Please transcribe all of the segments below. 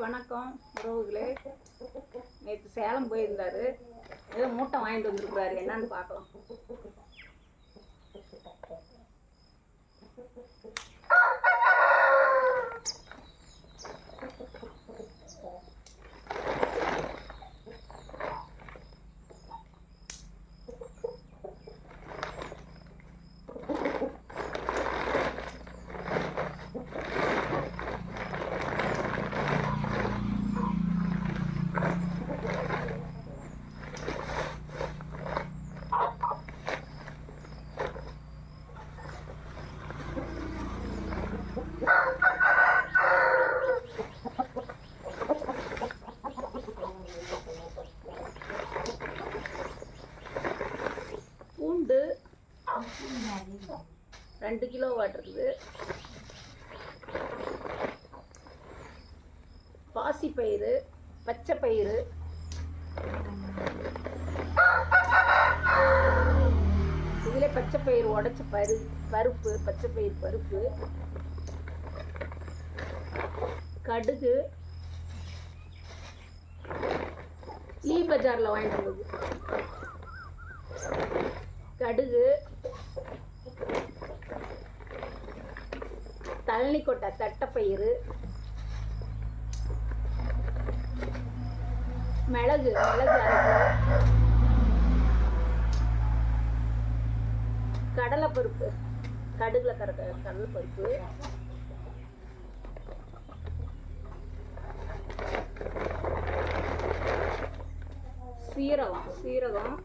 வணக்கம் உறவுகளே. நேற்று சேலம் போயிருந்தாரு, ஏதோ மூட்டை வாங்கிட்டு வந்துருக்குறாரு, என்னன்னு பார்க்கலாம். பூண்டு 2 கிலோ வாட்டுருக்குது. பாசிப்பயிறு, பச்சை பயிறு, இதில் பச்சை பயிறு உடைச்ச பருப்பு, பச்சை பயிறு பருப்பு, கடுகு, லீ பஜாரில் வாங்கிட்டு வந்தது கடுகு, தள்ளி கொட்டை தட்டைப்பயிறு, மிளகு 1/2 கிலோ, கடலைப்பருப்பு, கடுகுல கடலைப்பருப்பு, சீரகம்,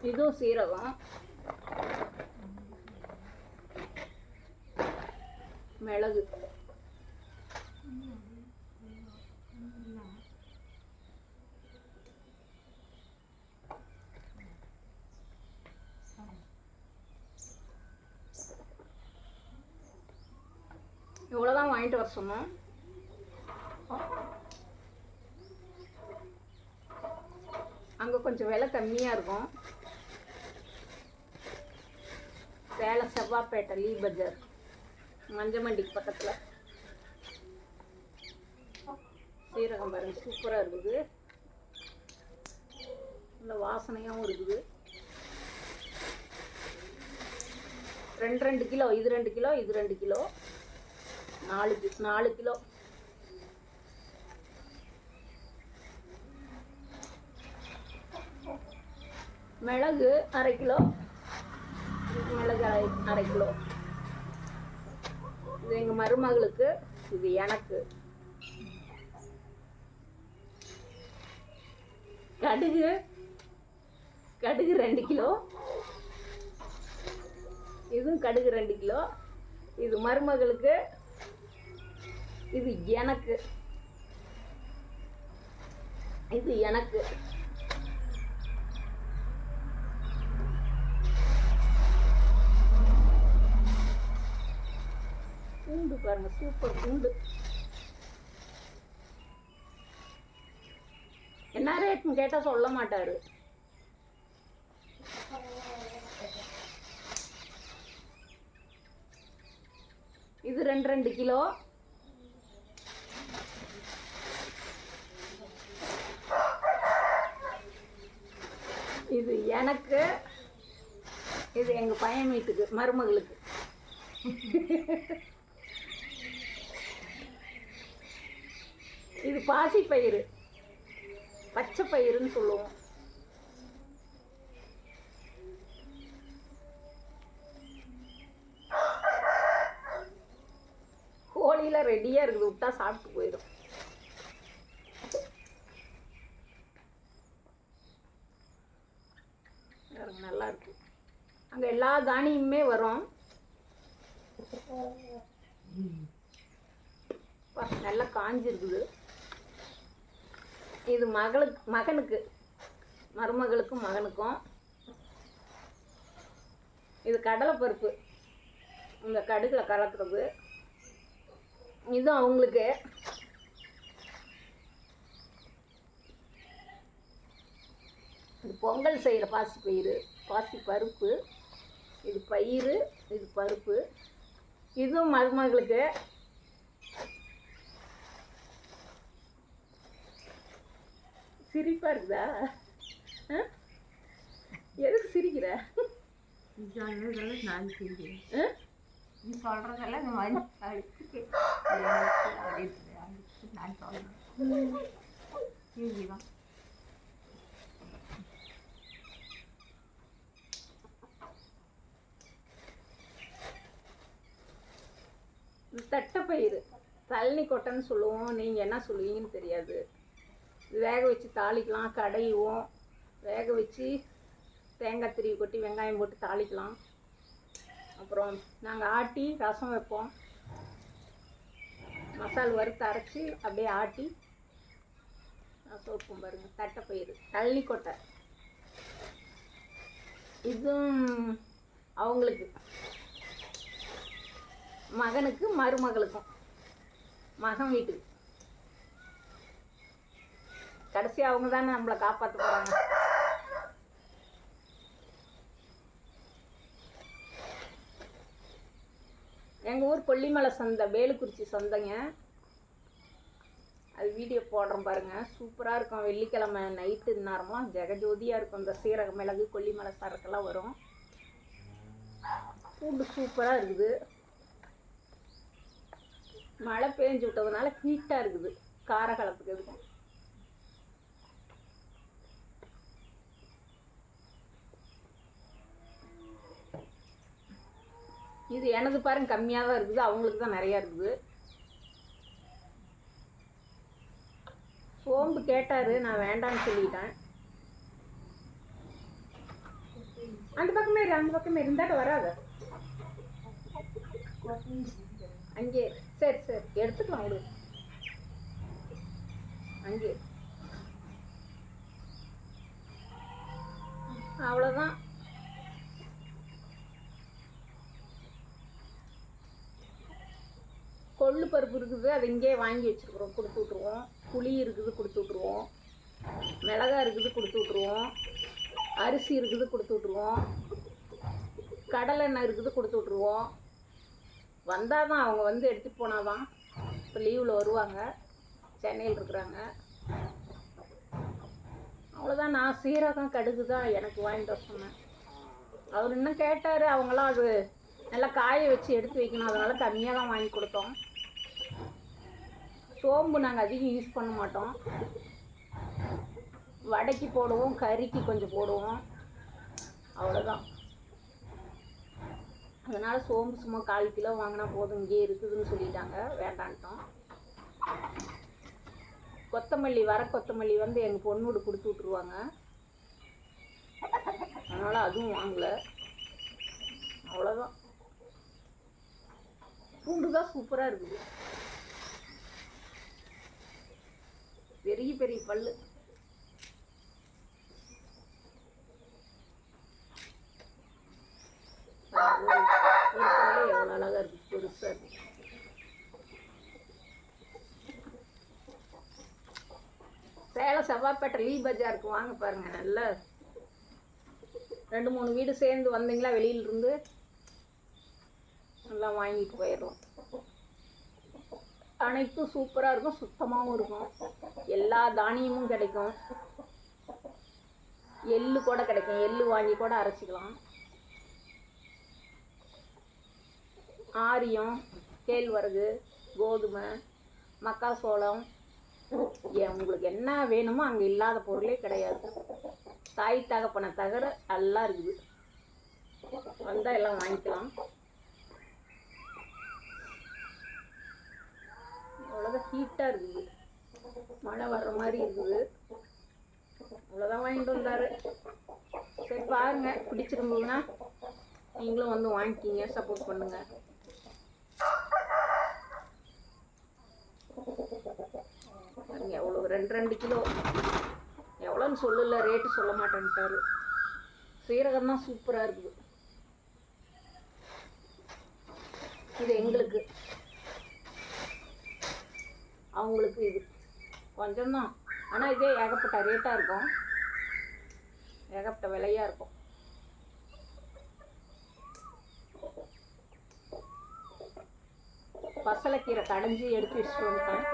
இதுவும் சீரகம், மிளகு, இவ்வளோதான் வாங்கிட்டு வர சொன்னோம். அங்கே கொஞ்சம் விலை கம்மியாக இருக்கும். சேலம் செவ்வாப்பேட்டை லீ பஜார், மஞ்சமண்டிக்கு பக்கத்தில். சீரகம் பாருங்க, சூப்பராக இருக்குது, நல்ல வாசனையாகவும் இருக்குது. 2 கிலோ, இது 2 கிலோ, இது 2 கிலோ, 4 கிலோ. மிளகு 1/2 கிலோ, மிளகு 1/2 கிலோ. இது எங்கள் மருமகளுக்கு, இது எனக்கு. கடுகு 2 கிலோ, இதுவும் கடுகு 2 கிலோ. இது மருமகளுக்கு, இது எனக்கு. பூண்டு பாருங்க, சூப்பர் பூண்டு. என்ன ரேட்னு கேட்டா சொல்ல மாட்டாரு. இது 2 கிலோ. இது எனக்கு, இது எங்க பையன் வீட்டுக்கு, மருமகளுக்கு. இது பாசிப்பயிறு, பச்சை பயிறுன்னு சொல்லுவோம். கோழியில ரெடியா இருக்குது, விட்டா சாப்பிட்டு போயிடும். நல்லா இருக்கு. அங்க எல்லா தானியமுமே வரும். நல்லா காஞ்சிருக்குது. இது மகனுக்கு, மருமகளுக்கும் மகனுக்கும். இது கடலைப்பருப்பு, இந்த கடுகுல கலக்கிறது. இதுவும் அவங்களுக்கு. பொங்கல் செய்கிற பாசி பருப்பு, இது பயிறு, இது பருப்பு. இதுவும் மருமகளுக்கு. சிரிப்பா இருக்குதா? எதுக்கு சிரிக்கிற? நான் சிரிக்கிறேன். நீ சொல்றதெல்லாம் இந்த மாதிரி நான் சொல்றேன். சரிதான். தட்டைப்பயிறு தள்ளி கொட்டைன்னு சொல்லுவோம். நீங்கள் என்ன சொல்லுவீங்கன்னு தெரியாது. வேக வச்சு தாளிக்கலாம், கடையுவோம். வேக வச்சு தேங்காய் திருவி கொட்டி வெங்காயம் போட்டு தாளிக்கலாம். அப்புறம் நாங்கள் ஆட்டி ரசம் வைப்போம். மசால் வறுத்து அரைச்சி அப்படியே ஆட்டி ரசம் வைப்போம். பாருங்கள், தட்டைப்பயிறு தள்ளி கொட்டை. இதுவும் அவங்களுக்கு, மகனுக்கு மருமகளுக்கும், மகன் வீட்டுக்கு. கடைசி அவங்க தானே நம்மளை காப்பாற்ற போகிறாங்க. எங்கள் ஊர் கொல்லிமலை சந்தை, வேலுக்குறிச்சி சந்தைங்க. அது வீடியோ போடுறோம் பாருங்கள், சூப்பராக இருக்கும். வெள்ளிக்கிழமை நைட்டு நேரம்லாம் ஜெகஜோதியாக இருக்கும். இந்த சீரக மிளகு கொல்லிமலை சரக்கெல்லாம் வரும். பூண்டு சூப்பராக இருக்குது. மழை பெஞ்சு விட்டதுனால ஹீட்டாக இருக்குது. காரகலத்துக்கு இருக்கும். இது எனது பாருங்க கம்மியாக தான் இருக்குது, அவங்களுக்கு தான் நிறையா இருக்குது. சோம்பு கேட்டார், நான் வேண்டான்னு சொல்லிட்டேன். அந்த பக்கமே இருந்தாட்ட வராது அங்கே. சரி எடுத்துக்கலாம் விடு. அங்கே அவ்வளோதான். கொள்ளு பருப்பு இருக்குது, அதை இங்கே வாங்கி வச்சுருக்குறோம், கொடுத்து விட்ருவோம். புளி இருக்குது, கொடுத்து விட்ருவோம். மிளகா இருக்குது, கொடுத்து விட்ருவோம். அரிசி இருக்குது, கொடுத்து விட்ருவோம். கடலை எண்ணெய் இருக்குது, கொடுத்து விட்ருவோம். வந்தால் தான், அவங்க வந்து எடுத்துகிட்டு போனால் தான். இப்போ லீவில் வருவாங்க, சென்னையில் இருக்கிறாங்க. அவ்வளோதான். நான் சீரகம் கடுகு தான் எனக்கு வாங்கிட்டு வர சொன்னேன். அவர் இன்னும் கேட்டார். அவங்களாம் அது நல்லா காய வச்சு எடுத்து வைக்கணும், அதனால் கம்மியாக தான் வாங்கி கொடுத்தோம். சோம்பு நாங்கள் அதிகம் யூஸ் பண்ண மாட்டோம். வடைக்கு போடுவோம், கறிக்கு கொஞ்சம் போடுவோம், அவ்வளோதான். அதனால் சோம்பு சும்மா 1/4 கிலோ வாங்கினா போதும், இங்கே இருக்குதுன்னு சொல்லிட்டாங்க, வேண்டான்ட்டோம். கொத்தமல்லி, வர கொத்தமல்லி வந்து எங்கள் பொண்ணோடு கொடுத்து விட்ருவாங்க, அதனால் அதுவும் வாங்கலை. அவ்வளோதான். பூண்டு தான் சூப்பராக இருக்குது. பெரிய பெரிய பல்லு. ஒரு பல்லு எவ்வளோ அழகாக இருக்குது, பெருசாக இருக்குது. சேலம் செவ்வாய்ப்பேட்டை லீ பஜாருக்கு வாங்க பாருங்கள். நல்லா 2-3 வீடு சேர்ந்து வந்தீங்களா வெளியிலிருந்து நல்லா வாங்கிட்டு போயிடுறோம். அனைத்தும் சூப்பராக இருக்கும், சுத்தமாகவும் இருக்கும். எல்லா தானியமும் கிடைக்கும். எள்ளு கூட கிடைக்கும், எள்ளு வாங்கி கூட அரைச்சிக்கலாம். ஆரியம், கேழ்வரகு, கோதுமை, மக்காசோளம், உங்களுக்கு என்ன வேணுமோ அங்கே இல்லாத பொருளே கிடையாது. தாய் தகப்பனை தவிர எல்லாம் இருக்குது. வந்தால் எல்லாம் வாங்கிக்கலாம். அவ்வளோதான். ஹீட்டாக இருக்குது, மழை வர்ற மாதிரி இருக்குது. அவ்வளோதான் வாங்கிட்டு வந்தார். சரி பாருங்க, பிடிச்சிருந்ததுன்னா நீங்களும் வந்து வாங்கிக்கிங்க, சப்போர்ட் பண்ணுங்க. பாருங்க எவ்வளோ, 2 கிலோ. எவ்வளோன்னு சொல்லல, ரேட்டு சொல்ல மாட்டேன்ட்டாரு. சீரகம் தான் சூப்பராக இருக்குது. இது எங்களுக்கு, அவங்களுக்கு இது கொஞ்சம்தான். ஆனால் இதே ஏகப்பட்ட ரேட்டாக இருக்கும். ஏகப்பட்ட விலையாக இருக்கும். பசலைக்கீரை கடைஞ்சி எடுத்து வச்சுட்டு வந்துட்டேன்.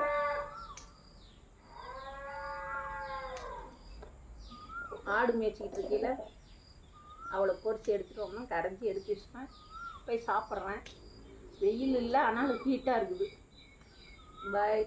ஆடு மேய்ச்சிக்கிட்டு இருக்கையில் அவளை பொரிச்சு எடுத்துகிட்டு வந்தோம், கடைஞ்சி எடுத்து வச்சுட்டேன். போய் சாப்பிட்றேன். வெயில் இல்லை, ஆனாலும் ஹீட்டாக இருக்குது. பாய்.